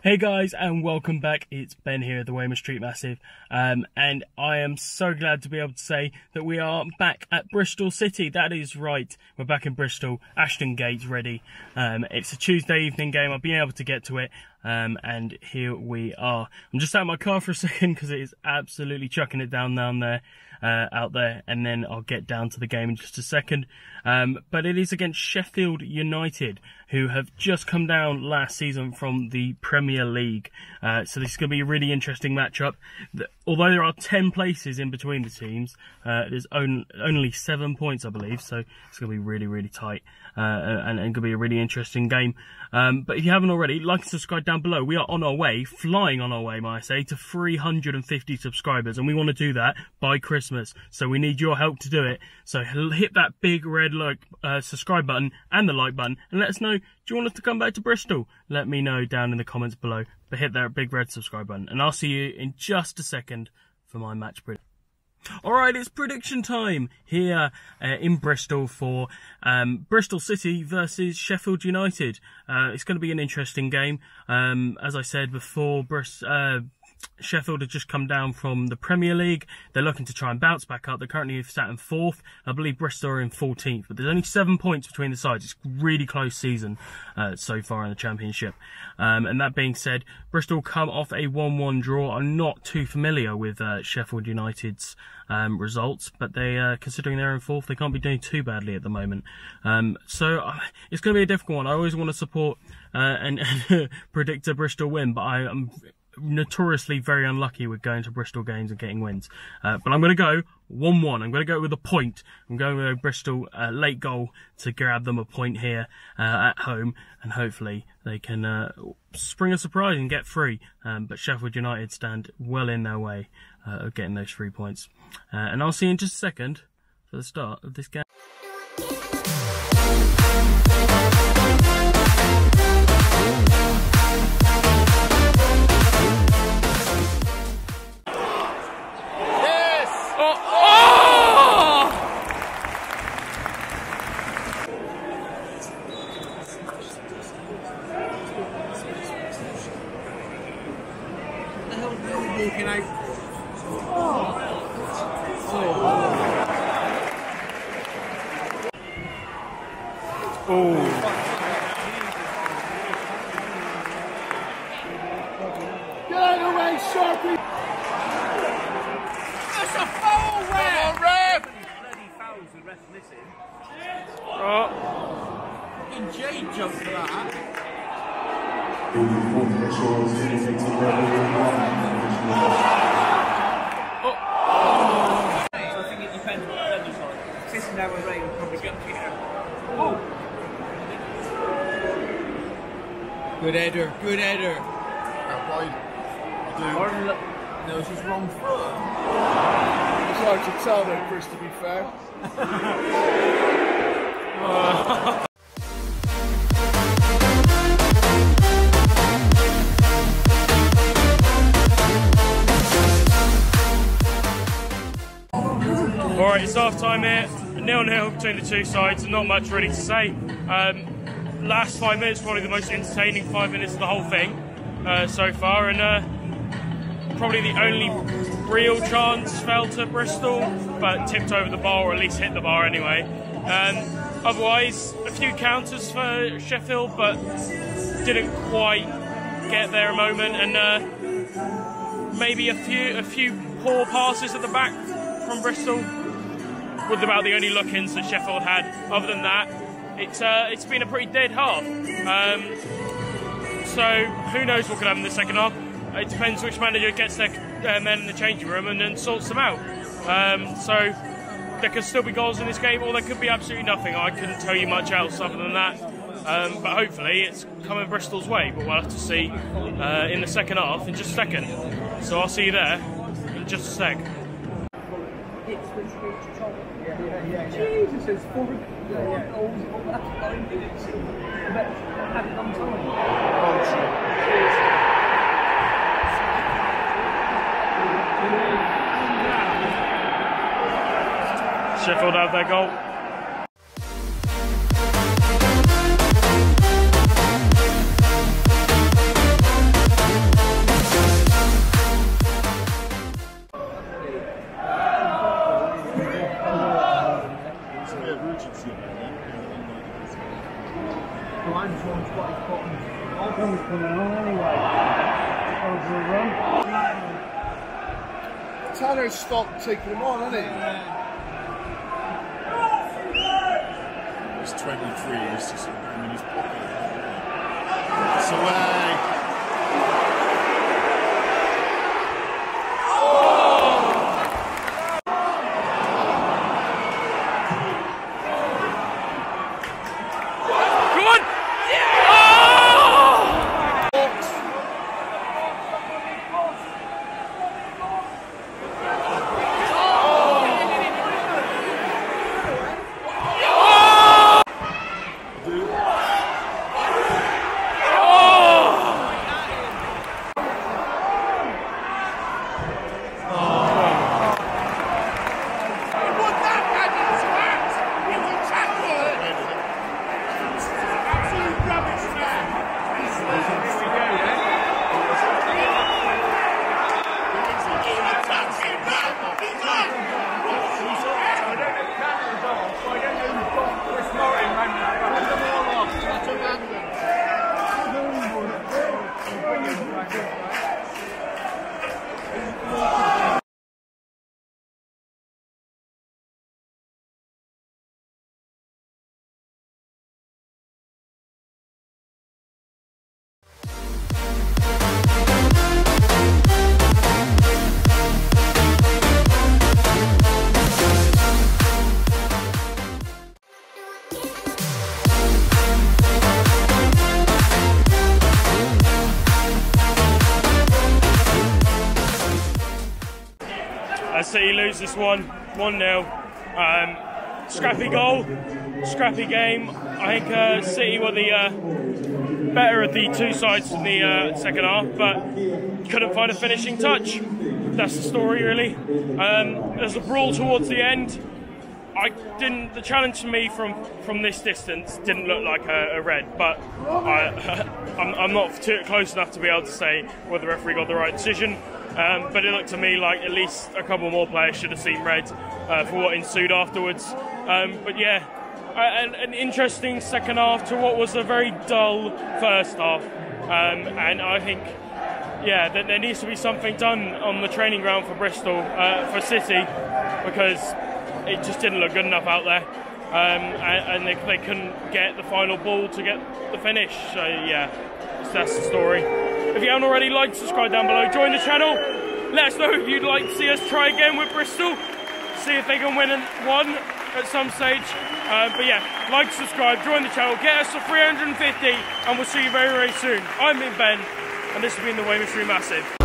Hey guys, and welcome back. It's Ben here at the Weymouth Street Massive, and I am so glad to be able to say that we are back at Bristol City. That is right, we're back in Bristol. Ashton gate's ready. It's a Tuesday evening game. I've been able to get to it, and here we are. I'm just out of my car for a second because it is absolutely chucking it down there. Out there, and then I'll get down to the game in just a second. But it is against Sheffield United, who have just come down last season from the Premier League. So this is going to be a really interesting matchup. Although there are 10 places in between the teams, there's only 7 points, I believe. So it's going to be really, really tight, and going to be a really interesting game. But if you haven't already, like and subscribe down below. We are on our way, flying on our way, might I say, to 350 subscribers, and we want to do that by Christmas. So we need your help to do it. So hit that big red subscribe button and the like button, and let us know, do you want us to come back to Bristol? Let me know down in the comments below. But hit that big red subscribe button, and I'll see you in just a second for my match prediction. Alright, it's prediction time here in Bristol for Bristol City versus Sheffield United. It's going to be an interesting game. As I said before, Sheffield have just come down from the Premier League. They're looking to try and bounce back up. They're currently sat in 4th. I believe Bristol are in 14th, but there's only 7 points between the sides. It's a really close season so far in the Championship. And that being said, Bristol come off a 1-1 draw. I'm not too familiar with Sheffield United's results, but considering they're in 4th, they can't be doing too badly at the moment. So it's going to be a difficult one. I always want to support and predict a Bristol win, but I am notoriously very unlucky with going to Bristol games and getting wins. But I'm going to go 1-1. I'm going to go with a point. I'm going with a Bristol late goal to grab them a point here at home, and hopefully they can spring a surprise and get 3. But Sheffield United stand well in their way of getting those 3 points. And I'll see you in just a second for the start of this game. Get away, Sharpie! That's a foul, ref! Bloody fouls the rest missing. Fucking Jade jumped for that. I think it depends on the weather's like. Sitting down with rain will probably jump here. Oh! Good header, good header. No, it's his wrong foot. It's hard to tell though, Chris, to be fair. Alright, it's half time here. 0-0 between the two sides, not much really to say. Last 5 minutes, probably the most entertaining 5 minutes of the whole thing so far, and probably the only real chance fell to Bristol, but tipped over the bar, or at least hit the bar anyway. Otherwise, a few counters for Sheffield, but didn't quite get there a moment, and maybe a few poor passes at the back from Bristol was about the only look-ins that Sheffield had. Other than that, it's been a pretty dead half. So who knows what could happen in the second half. It depends which manager gets their men in the changing room and then sorts them out. So there could still be goals in this game, or there could be absolutely nothing. I couldn't tell you much else other than that. But hopefully it's coming Bristol's way, but we'll have to see in the second half in just a second. So I'll see you there in just a sec. Jesus, it's 4 goals all that 9 minutes. I bet I had it on time. Sheffield have their goal. Mine's one's got his buttons. Someone's coming on anyway. Over a run. Tanner's stopped taking him on, hasn't he? He's 23, he's just in his pocket. It's away. City lose this one, 1-0. Scrappy goal, scrappy game. I think City were the better of the two sides in the second half, but couldn't find a finishing touch. That's the story, really. There's a brawl towards the end. The challenge to me from this distance didn't look like a red, but I'm not too close enough to be able to say whether the referee got the right decision. But it looked to me like at least a couple more players should have seen red for what ensued afterwards. But yeah, an interesting second half to what was a very dull first half. And I think, yeah, that there needs to be something done on the training ground for Bristol, for City, because it just didn't look good enough out there. And they couldn't get the final ball to get the finish. So yeah, that's the story. If you haven't already, like, subscribe down below, join the channel. Let us know if you'd like to see us try again with Bristol. See if they can win one at some stage. But yeah, like, subscribe, join the channel, get us to 350, and we'll see you very, very soon. I've been Ben, and this has been the Weymouth Street Massive.